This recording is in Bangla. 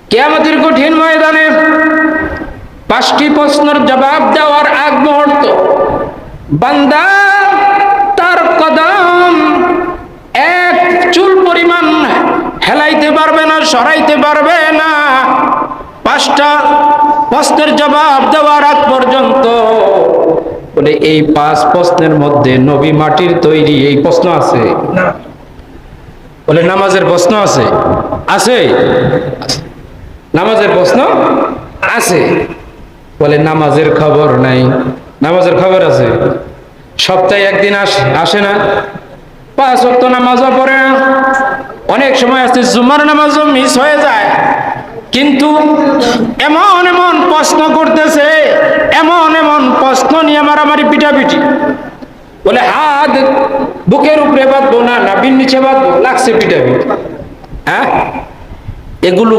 কিয়ামতের কঠিন ময়দানে 5টি প্রশ্নের জবাব দেওয়ার আগ মুহূর্ত বান্দা তার কদম এক চুল পরিমাণ হেলাইতে পারবে না, সরাইতে পারবে না। 5টা প্রশ্নের জবাব দেওয়ার আগ পর্যন্ত বলে এই 5 প্রশ্নের মধ্যে নবী মাটির তৈরি এই প্রশ্ন আছে না? বলে নামাজের প্রশ্ন আছে? আছে। নামাজের প্রশ্ন আছে। বলে নামাজের খবর নাই? নামাজের খবর আছে। সপ্তাহে একদিন আসে না? 5 ওয়াক্ত নামাজও পড়ে না। অনেক সময় আছে জুমার নামাজও মিস হয়ে যায়। কিন্তু এমন এমন প্রশ্ন করতেছে, এমন এমন প্রশ্ন নিয়ে মারামারি পিটাপিটি। বলে হাত বুকের উপরে বাঁধবো না নাভির নিচে বাঁধবো, লাগছে পিটাপিটি। হ্যাঁ, এগুলো